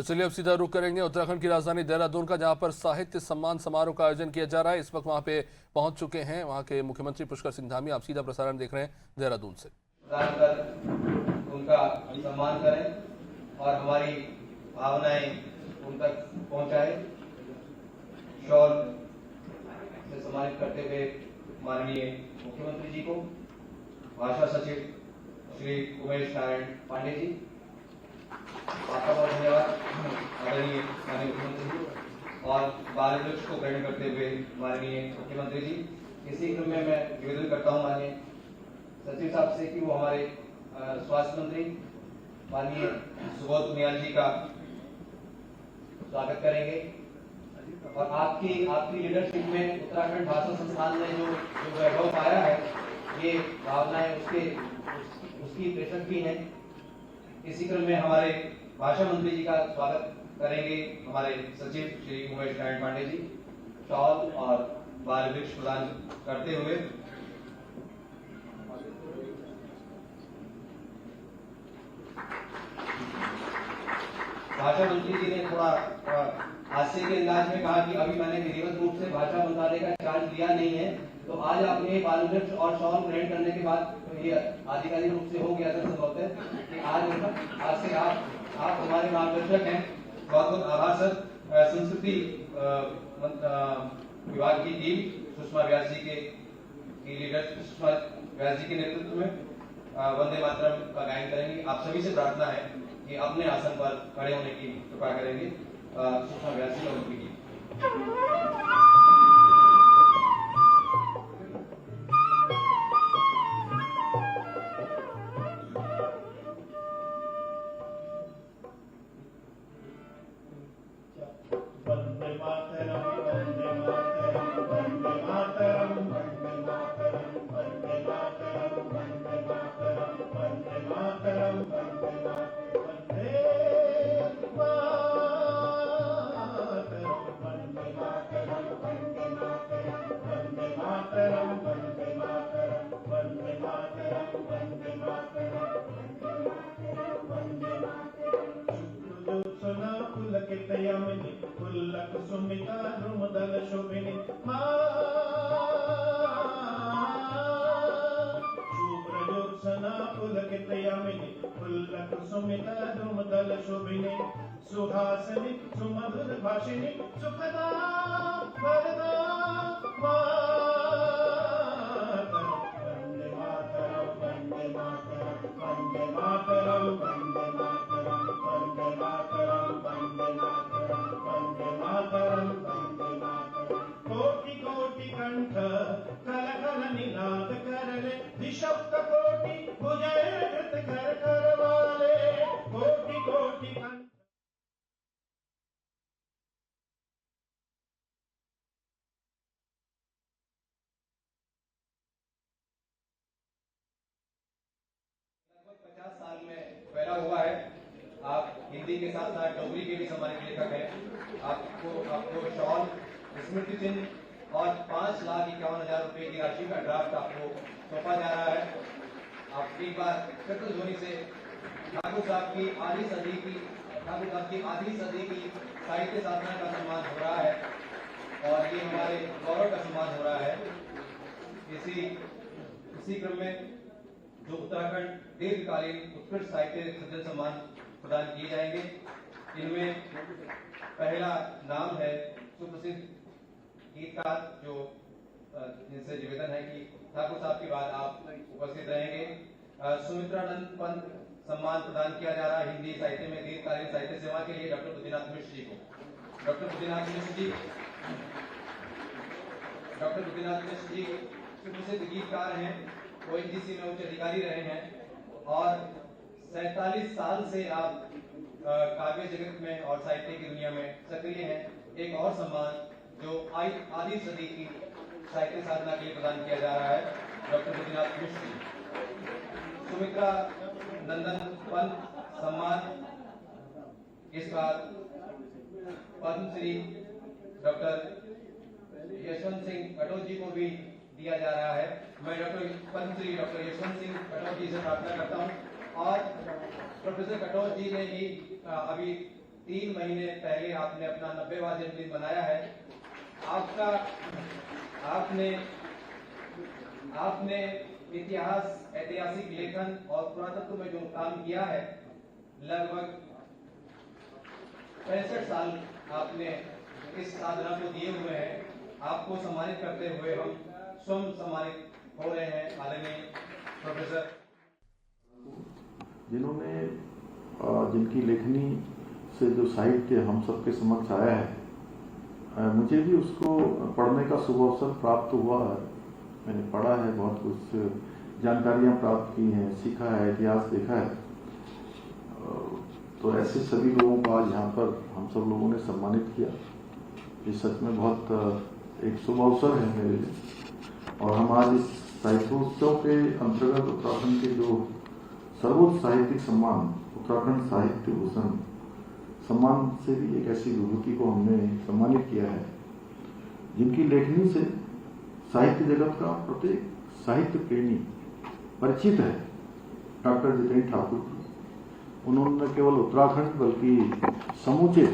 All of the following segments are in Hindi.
तो चलिए अब सीधा रुख करेंगे उत्तराखंड की राजधानी देहरादून का, जहां पर साहित्य सम्मान समारोह का आयोजन किया जा रहा है। इस वक्त वहां पे पहुंच चुके हैं वहां के मुख्यमंत्री पुष्कर सिंह धामी। आप सीधा प्रसारण देख रहे हैं देहरादून से। उनका सम्मान करें और हमारी भावनाएं उन तक पहुंचाए। शॉल से सम्मानित करते हुए माननीय मुख्यमंत्री जी को, भाषा सचिव श्री उमेश नारायण पांडे जी, आपका बहुत धन्यवाद आदरणीय माननीय मुख्यमंत्री जी, और बाल वृक्ष को ग्रहण करते हुए माननीय मुख्यमंत्री जी। इसी क्रम में मैं निवेदन करता हूं माननीय सचिव साहब से कि वो हमारे स्वास्थ्य मंत्री माननीय सुबोध उनियाल जी का स्वागत करेंगे और आपकी लीडरशिप में उत्तराखंड भाषा संस्थान ने जो वैभव पाया है, ये भावनाएं उसकी प्रेषक भी हैं। इसी क्रम में हमारे भाषा मंत्री जी का स्वागत करेंगे हमारे सचिव श्री उमेश नारायण पांडे जी। शॉल और बाल वृक्ष प्रदान करते हुए भाषा मंत्री जी ने थोड़ा हास्य के अंदाज में कहा कि अभी मैंने विधिवत रूप से भाषा मंत्रालय का चार्ज लिया नहीं है, तो आज आपने बाल वृक्ष और शॉल ग्रहण करने के बाद ये आधिकारिक रूप से हो गया था संभवतः कि आज से आप हमारे मार्गदर्शक हैं। बहुत बहुत आभार सर। संस्कृति विभाग की टीम सुषमा व्यास जी के लीडर सुषमा व्यास जी के नेतृत्व में वंदे मातरम का गायन करेंगे। आप सभी से प्रार्थना है कि अपने आसन पर खड़े होने की कृपा करेंगे। सुषमा व्यास जी और उनकी टीम। सुमिता ध्रुमदल शोभिनी शुभ्रजोत्सना पुलकितयामिनी पुल्लक सुमिता ध्रुमदल शोभिनी सुहासिनी सुमधुर भाषिनी सुखदा वरदा वंदे मातरम वंदे मातरम वंदे मातरम वंदे मातरम वंदे मातरम वंदे मातरम वंदे मातरम वंदे मातरम। कोटि कोटि कंठ कल कल निनाद करले, निशब्द कोटि भुजय कृत कर करवाले। कोटि कोटि कंठ साल में फैला हुआ है। आप हिंदी के साथ साथ डोगरी के भी सम्मानित लेखक हैं। आपको शॉल, स्मृति चिन्ह और 5,51,000 रुपए की राशि का ड्राफ्ट आपको सौंपा जा रहा है। आप एक बार कृतज्ञ ध्वनि से ठाकुर साहब की आधी सदी की साहित्य साधना का सम्मान हो रहा है और ये हमारे गौरव का सम्मान हो रहा है। इसी क्रम में जो उत्तराखंड दीर्घकालीन उत्कृष्ट साहित्य सृजन सम्मान प्रदान किए जाएंगे, इनमें पहला नाम है सुप्रसिद्ध गीतकार जिनसे निवेदन है कि ठाकुर साहब के बाद आप उपस्थित रहेंगे। सुमित्रानंद पंत सम्मान प्रदान किया जा रहा है हिंदी साहित्य में दीर्घकालीन साहित्य सेवा के लिए डॉक्टर बुद्धिनाथ मिश्र जी को। डॉक्टर बुद्धिनाथ मिश्र जी सुप्रसिद्ध गीतकार हैं, ओएनजीसी में उच्च अधिकारी रहे हैं और 47 साल से आप काव्य जगत में और साहित्य की दुनिया में सक्रिय हैं। एक और सम्मान जो आधी सदी की साहित्य साधना के लिए प्रदान किया जा रहा है, डॉक्टर बुद्धिनाथ मिश्र जी। सुमित्रा नंदन पंत सम्मान इस बार पद्मश्री डॉक्टर यशवंत सिंह कटोच जी को भी दिया जा रहा है। मैं पद्मश्री डॉक्टर यशवंत सिंह कटोच जी से प्रार्थना करता हूं और प्रोफेसर कटोच जी ने ही अभी 3 महीने पहले आपने अपना 90वां जन्मदिन मनाया है। आपने ऐतिहासिक लेखन और पुरातत्व में जो काम किया है, लगभग 65 साल आपने इस साधना को दिए हुए हैं। आपको सम्मानित करते हुए हम स्वयं सम्मानित हो रहे हैं। आदरणीय प्रोफेसर, जिन्होंने जिनकी लेखनी से जो साहित्य हम सबके समक्ष आया है, मुझे भी उसको पढ़ने का शुभ अवसर प्राप्त हुआ है। मैंने पढ़ा है, बहुत कुछ जानकारियां प्राप्त की हैं, सीखा है, इतिहास देखा है। तो ऐसे सभी लोगों को आज यहाँ पर हम सब लोगों ने सम्मानित किया। ये सच में बहुत एक शुभ अवसर है मेरे लिए। और हम आज इस साहित्योत्सव के अंतर्गत उत्तराखंड के जो सर्वोच्च साहित्यिक सम्मान उत्तराखंड साहित्य भूषण सम्मान से भी एक ऐसी विभूति को हमने सम्मानित किया है, जिनकी लेखनी से साहित्य जगत का प्रत्येक साहित्य प्रेमी परिचित है। डॉक्टर जितेंद्र ठाकुर जी, उन्होंने न केवल उत्तराखंड बल्कि समूचे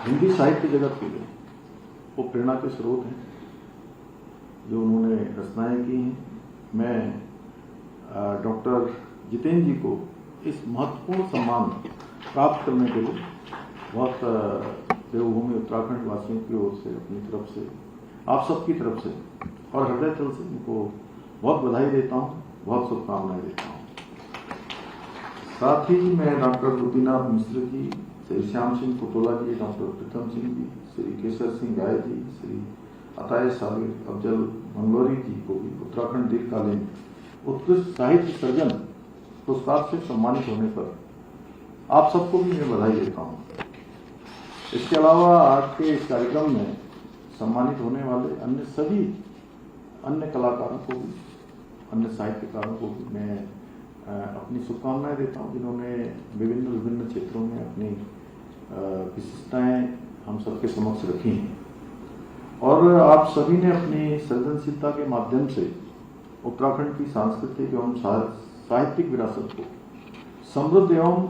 हिंदी साहित्य जगत के लिए वो प्रेरणा के स्रोत हैं, जो उन्होंने रचनाएं की हैं। मैं डॉक्टर जितेंद्र जी को इस महत्वपूर्ण सम्मान प्राप्त करने के लिए बहुत देवभूमि उत्तराखंड वासियों की ओर से, अपनी तरफ से, आप सबकी तरफ से और हृदय तल से उनको बहुत बधाई देता हूँ, बहुत शुभकामनाएं देता हूँ। साथ ही मैं डॉक्टर गोपीनाथ मिश्र जी, श्री श्याम सिंह पुतोला जी, डॉक्टर प्रीतम सिंह जी, श्री केसर सिंह राय जी, श्री अताय साबिर अफजल मंगलोरी जी को भी उत्तराखंड दीर्घकालीन उत्कृष्ट साहित्य सर्जन पुरस्कार से सम्मानित होने पर आप सबको भी मैं बधाई देता हूँ। इसके अलावा आज के इस कार्यक्रम में सम्मानित होने वाले अन्य कलाकारों को भी, अन्य साहित्यकारों को भी मैं अपनी शुभकामनाएं देता हूँ, जिन्होंने विभिन्न क्षेत्रों में अपनी विशिष्टताएं हम सबके समक्ष रखी हैं। और आप सभी ने अपनी सृजनशीलता के माध्यम से उत्तराखंड की सांस्कृतिक एवं साहित्यिक विरासत को समृद्ध एवं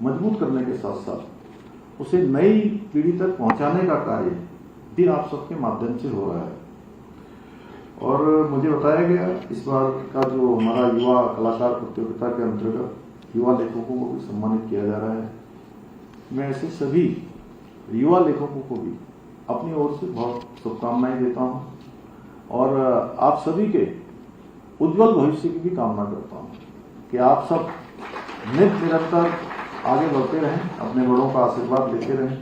मजबूत करने के साथ साथ उसे नई पीढ़ी तक पहुंचाने का कार्य भी आप सबके माध्यम से हो रहा है। और मुझे बताया गया इस बार का जो हमारा युवा कलाकार प्रतियोगिता के अंतर्गत युवा लेखकों को भी सम्मानित किया जा रहा है। मैं ऐसे सभी युवा लेखकों को भी अपनी ओर से बहुत शुभकामनाएं देता हूं और आप सभी के उज्जवल भविष्य की भी कामना करता हूं कि आप सब निरंतर आगे बढ़ते रहें, अपने बड़ों का आशीर्वाद लेते रहें।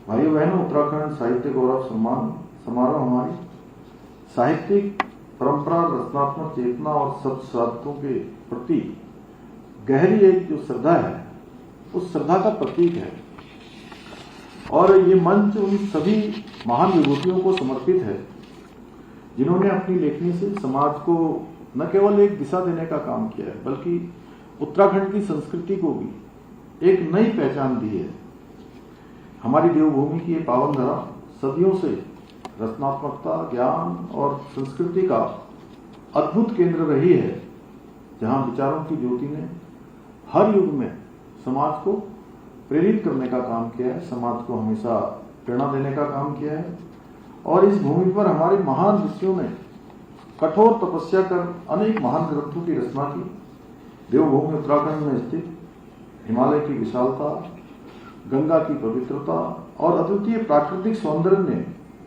भाइयों बहनों, उत्तराखंड साहित्य गौरव सम्मान समारोह हमारी साहित्यिक परंपरा, रचनात्मक चेतना और शब्द साधकों के प्रति गहरी एक जो श्रद्धा है, उस श्रद्धा का प्रतीक है। और ये मंच उन सभी महान विभूतियों को समर्पित है, जिन्होंने अपनी लेखनी से समाज को न केवल एक दिशा देने का काम किया है, बल्कि उत्तराखंड की संस्कृति को भी एक नई पहचान दी है। हमारी देवभूमि की ये पावन धरा सदियों से रचनात्मकता, ज्ञान और संस्कृति का अद्भुत केंद्र रही है, जहां विचारों की ज्योति ने हर युग में समाज को प्रेरित करने का काम किया है, समाज को हमेशा प्रेरणा देने का काम किया है। और इस भूमि पर हमारे महान ऋषियों ने कठोर तपस्या कर अनेक महान ग्रंथों की रचना की। देवभूमि उत्तराखंड में स्थित हिमालय की विशालता, गंगा की पवित्रता और अद्वितीय प्राकृतिक सौंदर्य ने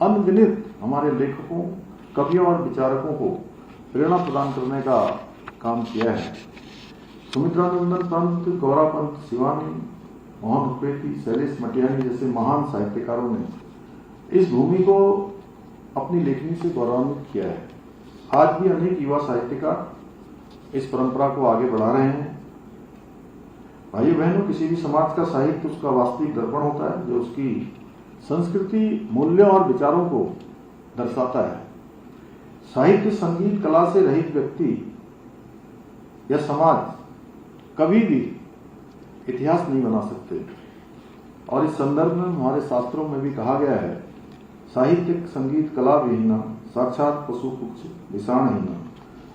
अनगिनत हमारे लेखकों, कवियों और विचारकों को प्रेरणा प्रदान करने का काम किया है। सुमित्रानंदन पंत, गौरा पंत शिवानी, मोहन उपेती, शैलेश मटियानी जैसे महान साहित्यकारों ने इस भूमि को अपनी लेखनी से गौरवान्वित किया है। आज भी अनेक युवा साहित्यकार इस परंपरा को आगे बढ़ा रहे हैं। भाइयों बहनों, किसी भी समाज का साहित्य उसका वास्तविक दर्पण होता है, जो उसकी संस्कृति, मूल्यों और विचारों को दर्शाता है। साहित्य, संगीत, कला से रहित व्यक्ति या समाज कभी भी इतिहास नहीं बना सकते। और इस संदर्भ में हमारे शास्त्रों में भी कहा गया है, साहित्य संगीत कला विहीना साक्षात पशु पुच्छ विषाणहीना।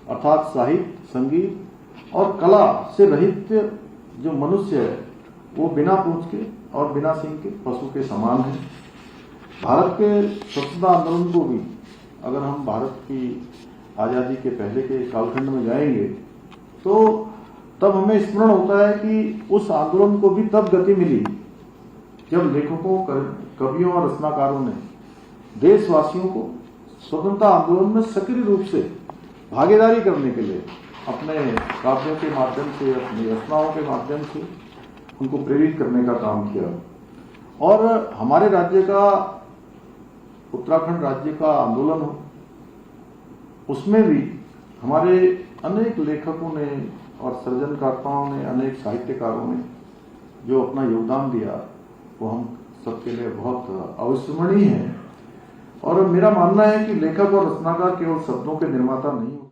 अर्थात साहित्य, संगीत और कला से रहित जो मनुष्य है वो बिना पूंछ के और बिना सींग के पशु के समान है। भारत के स्वतंत्रता आंदोलन को भी अगर हम भारत की आजादी के पहले के कालखंड में जाएंगे तो तब हमें स्मरण होता है कि उस आंदोलन को भी तब गति मिली जब लेखकों, कवियों और रचनाकारों ने देशवासियों को स्वतंत्रता आंदोलन में सक्रिय रूप से भागीदारी करने के लिए अपने काव्यों के माध्यम से, अपनी रचनाओं के माध्यम से उनको प्रेरित करने का काम किया। और हमारे राज्य का, उत्तराखंड राज्य का आंदोलन हो, उसमें भी हमारे अनेक लेखकों ने और सृजनकर्ताओं ने, अनेक साहित्यकारों ने जो अपना योगदान दिया वो हम सबके लिए बहुत अविस्मरणीय है। और मेरा मानना है कि लेखक और रचनाकार केवल शब्दों के निर्माता नहीं होते।